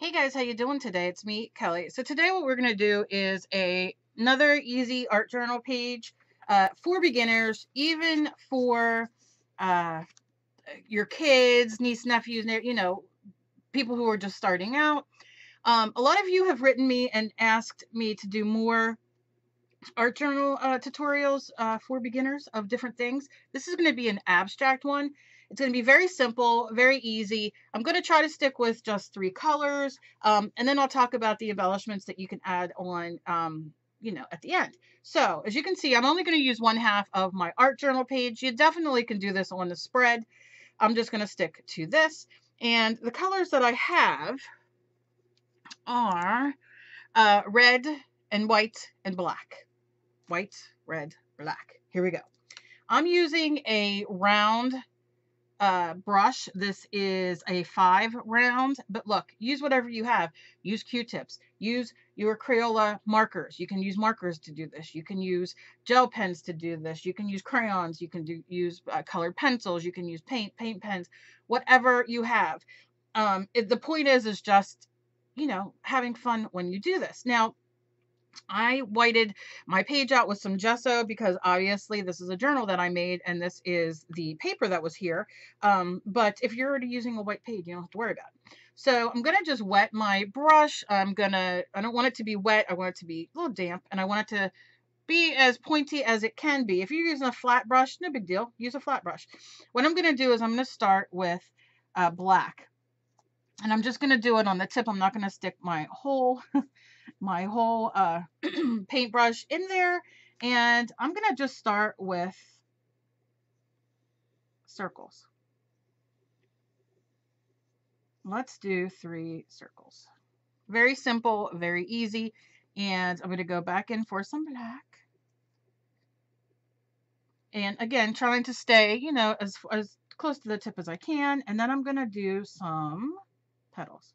Hey guys, how you doing today? It's me, Kelly. So today what we're going to do is another easy art journal page for beginners, even for uh, your kids, niece, nephews, people who are just starting out. A lot of you have written me and asked me to do more art journal tutorials for beginners of different things. This is going to be an abstract one. It's going to be very simple, very easy. I'm going to try to stick with just 3 colors, and then I'll talk about the embellishments that you can add on, at the end. So as you can see, I'm only going to use 1/2 of my art journal page. You definitely can do this on the spread. I'm just going to stick to this. And the colors that I have are red and white and black. White, red, black. Here we go. I'm using a round brush. This is a 5 round, but look, use whatever you have. Use Q-tips. Use your Crayola markers. You can use markers to do this. You can use gel pens to do this. You can use crayons. You can use colored pencils. You can use paint pens, whatever you have. The point is just, having fun when you do this. Now, I whited my page out with some gesso because obviously this is a journal that I made and this is the paper that was here. But if you're already using a white page, you don't have to worry about it. So I'm going to just wet my brush. I don't want it to be wet. I want it to be a little damp, and I want it to be as pointy as it can be. If you're using a flat brush, no big deal. Use a flat brush. What I'm going to do is I'm going to start with black. And I'm just going to do it on the tip. I'm not going to stick my whole paintbrush in there, and I'm gonna just start with circles. Let's do 3 circles. Very simple, very easy. And I'm gonna go back in for some black, and again trying to stay as close to the tip as I can. And then I'm gonna do some petals.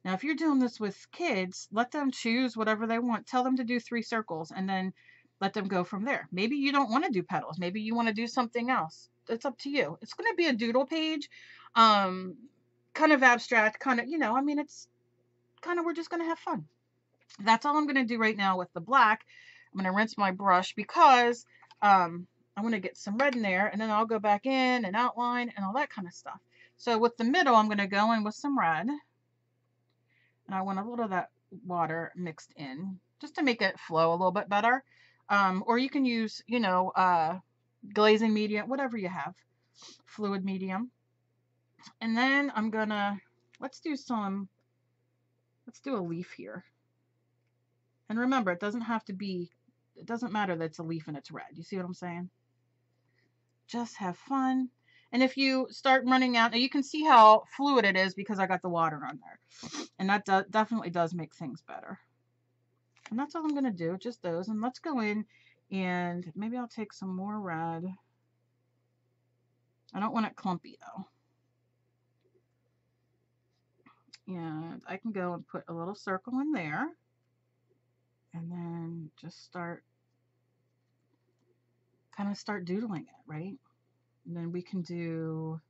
Now, if you're doing this with kids, let them choose whatever they want. Tell them to do 3 circles and then let them go from there. Maybe you don't want to do petals. Maybe you want to do something else. It's up to you. It's going to be a doodle page, kind of abstract, it's kind of, we're just going to have fun. That's all I'm going to do right now with the black. I'm going to rinse my brush because I want to get some red in there, and then I'll go back in and outline and all that kind of stuff. So with the middle, I'm going to go in with some red. And I want a little of that water mixed in just to make it flow a little bit better. Or you can use, glazing medium, whatever you have, fluid medium. And then I'm gonna, let's do a leaf here. And remember, it doesn't matter that it's a leaf and it's red. You see what I'm saying? Just have fun. And if you start running out, now you can see how fluid it is because I got the water on there. And that definitely does make things better. And that's all I'm going to do, just those. And let's go in, and maybe I'll take some more red. I don't want it clumpy though. And I can go and put a little circle in there. And then just start doodling it, right? And then we can do,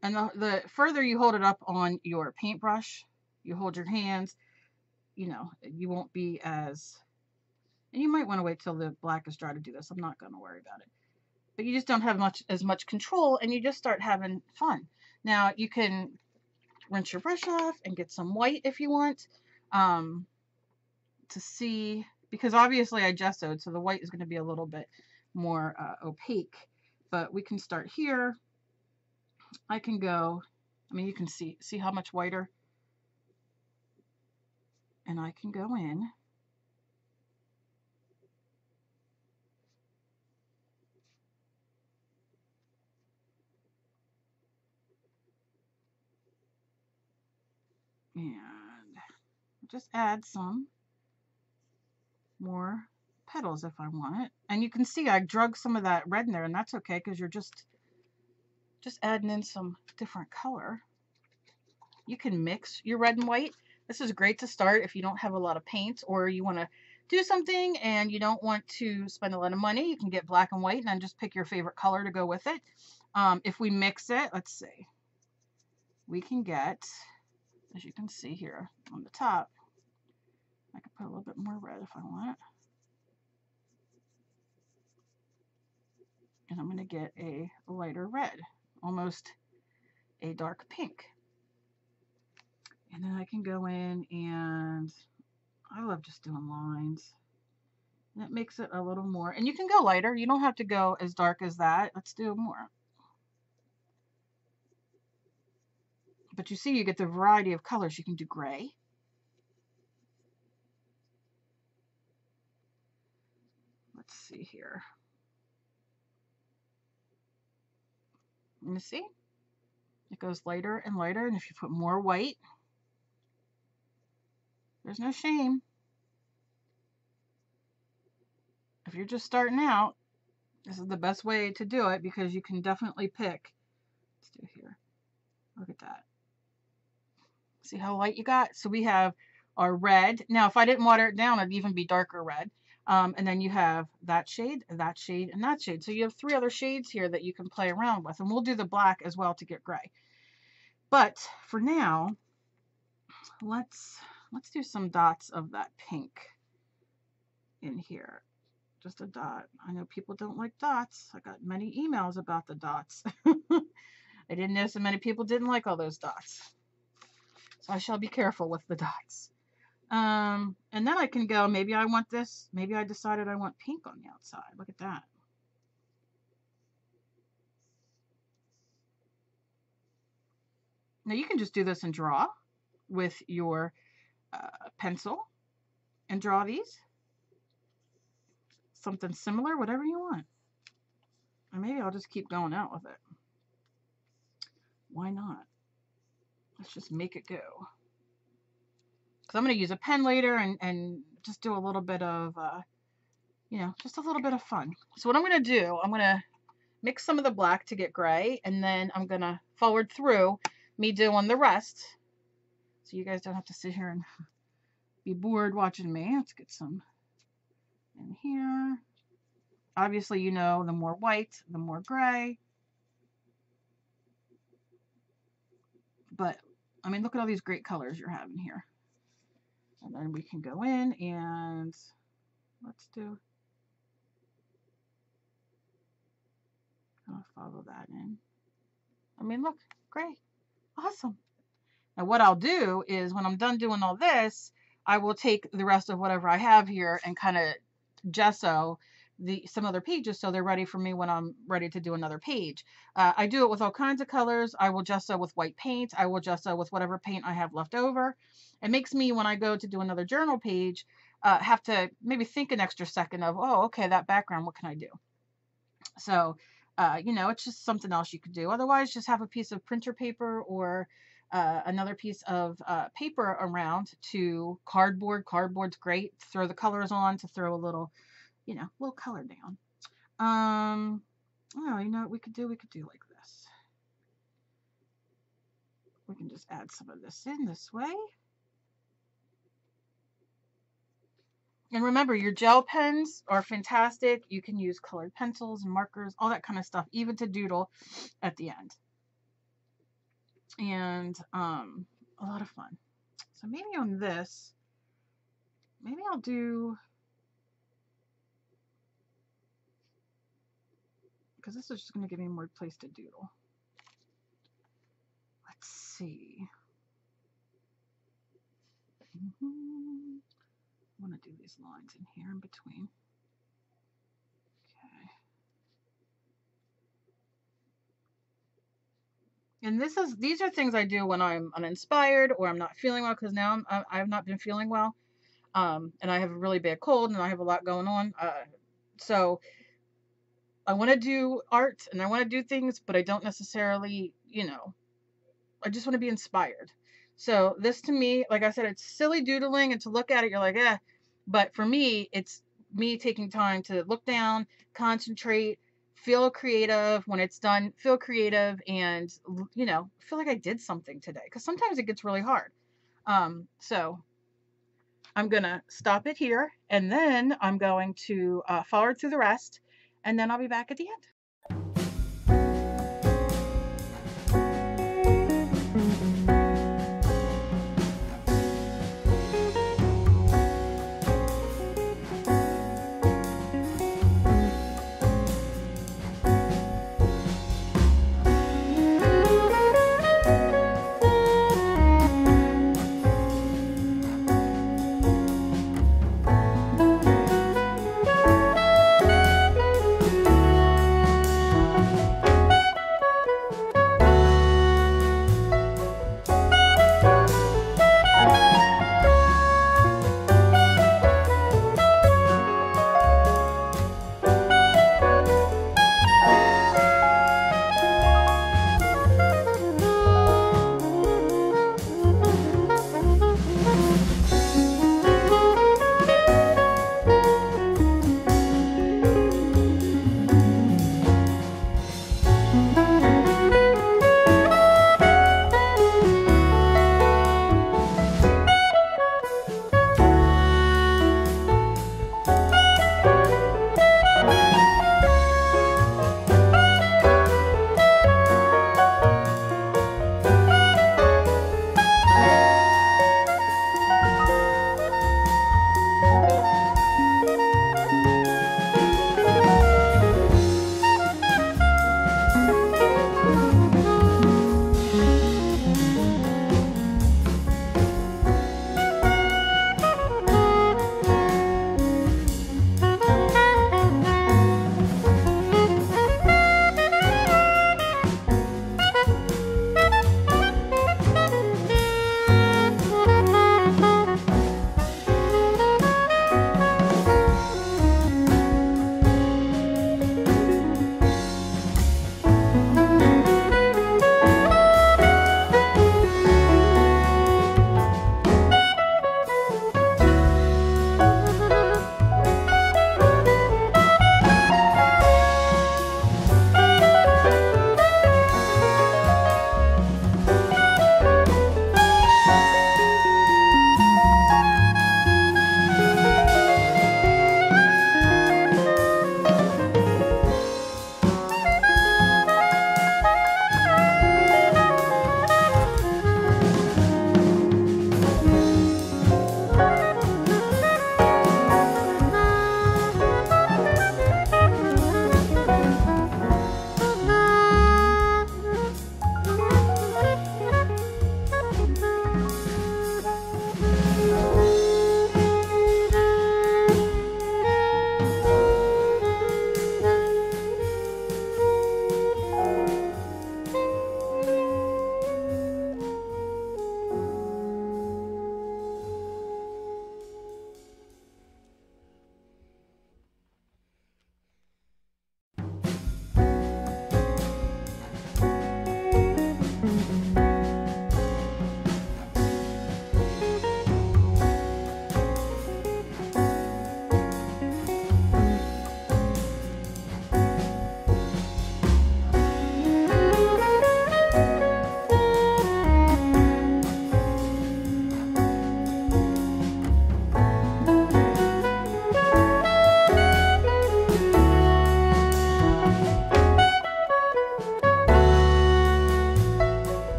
and the further you hold it up on your paintbrush, you hold your hands, you won't be as, and you might want to wait till the black is dry to do this. I'm not going to worry about it. But you just don't have as much control, and you just start having fun. Now you can rinse your brush off and get some white if you want, to see, because obviously I gessoed, so the white is going to be a little bit more opaque. But we can start here. I can go, you can see how much whiter, and I can go in. And just add some more petals if I want it. And you can see I drug some of that red in there, and that's okay because you're just adding in some different color. You can mix your red and white. This is great to start if you don't have a lot of paint, or you want to do something and you don't want to spend a lot of money, you can get black and white and then just pick your favorite color to go with it. If we mix it, let's see, we can get, as you can see here on the top, I can put a little bit more red if I want. And I'm going to get a lighter red, almost a dark pink. And then I can go in and I love just doing lines. That makes it a little more, and you can go lighter. You don't have to go as dark as that. Let's do more. But you see, you get the variety of colors. You can do gray. Let's see here. You see? It goes lighter and lighter, and if you put more white, there's no shame. If you're just starting out, this is the best way to do it because you can definitely pick. Let's do here. Look at that. See how light you got? So we have our red. Now, if I didn't water it down, it'd even be darker red. And then you have that shade, that shade, and that shade. So you have 3 other shades here that you can play around with. And we'll do the black as well to get gray. But for now, let's do some dots of that pink in here. Just a dot. I know people don't like dots. I got many emails about the dots. I didn't know so many people didn't like all those dots. So I shall be careful with the dots. And then I can go, maybe I want this, maybe I decided I want pink on the outside. Look at that. Now you can just do this and draw with your pencil and draw these. Something similar, whatever you want. Or maybe I'll just keep going out with it. Why not? Let's just make it go. Because I'm going to use a pen later and just do a little bit of, you know, just a little bit of fun. So what I'm going to do, I'm going to mix some of the black to get gray, and then I'm going to forward through me doing the rest. So you guys don't have to sit here and be bored watching me. Let's get some in here. Obviously, you know, the more white, the more gray. But, I mean, look at all these great colors you're having here. And then we can go in and let's do, I'll follow that in. I mean, look, great, awesome. Now what I'll do is when I'm done doing all this, I will take the rest of whatever I have here and kind of gesso some other pages so they're ready for me when I'm ready to do another page. I do it with all kinds of colors. I will gesso with white paint. I will gesso with whatever paint I have left over. It makes me, when I go to do another journal page, have to maybe think an extra second of, oh, okay, that background, what can I do? So, you know, it's just something else you could do. Otherwise, just have a piece of printer paper or another piece of paper around to cardboard. Cardboard's great. Throw the colors on to throw a little, you know, little color down. Oh, you know what we could do? We could do like this. We can just add some of this in this way. And remember, your gel pens are fantastic. You can use colored pencils and markers, all that kind of stuff, even to doodle at the end. And a lot of fun. So maybe on this, maybe I'll do, because this is just going to give me more place to doodle. Let's see. I want to do these lines in here in between. Okay. And these are things I do when I'm uninspired or I'm not feeling well, because now I've not been feeling well. And I have a really bad cold and I have a lot going on. So I want to do art and I want to do things, but I don't necessarily, you know, I just want to be inspired. So this to me, like I said, it's silly doodling, and to look at it, you're like, eh. But for me, it's me taking time to look down, concentrate, feel creative. When it's done, feel creative and, you know, feel like I did something today. Because sometimes it gets really hard. So I'm going to stop it here, and then I'm going to forward through the rest, and then I'll be back at the end.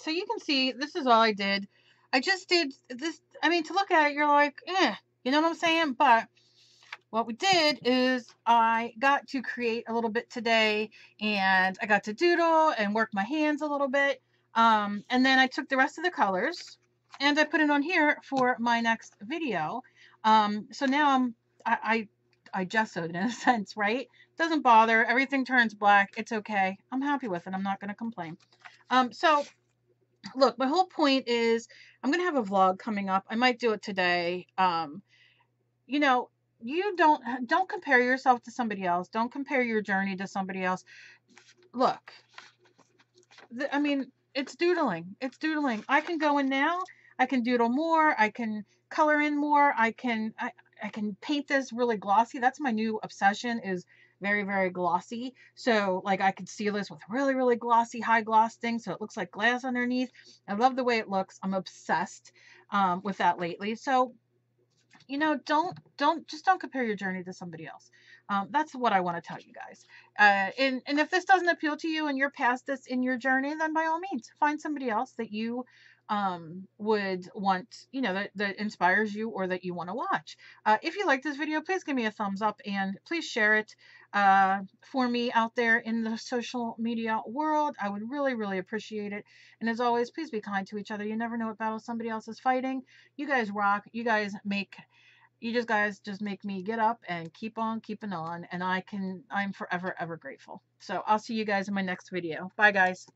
so you can see this is all I did. I just did this. I mean, to look at it, you're like, you know what I'm saying? But what we did is I got to create a little bit today, and I got to doodle and work my hands a little bit. And then I took the rest of the colors and I put it on here for my next video. So now I gessoed in a sense, right? Doesn't bother. Everything turns black. It's okay. I'm happy with it. I'm not going to complain. So look, my whole point is I'm going to have a vlog coming up. I might do it today. You know, you don't compare yourself to somebody else. Don't compare your journey to somebody else. Look, I mean, it's doodling. It's doodling. I can go in now. I can doodle more. I can color in more. I can paint this really glossy. That's my new obsession, is very, very glossy. So like I could seal this with really, really glossy, high gloss thing so it looks like glass underneath. I love the way it looks. I'm obsessed with that lately. So you know, don't compare your journey to somebody else. That's what I want to tell you guys. And if this doesn't appeal to you and you're past this in your journey, then by all means find somebody else that you would want, you know, that inspires you or that you want to watch. If you like this video, please give me a thumbs up and please share it for me out there in the social media world. I would really, really appreciate it. And as always, please be kind to each other. You never know what battle somebody else is fighting. You guys rock. You guys just make me get up and keep on keeping on. And I'm forever, ever grateful. So I'll see you guys in my next video. Bye, guys.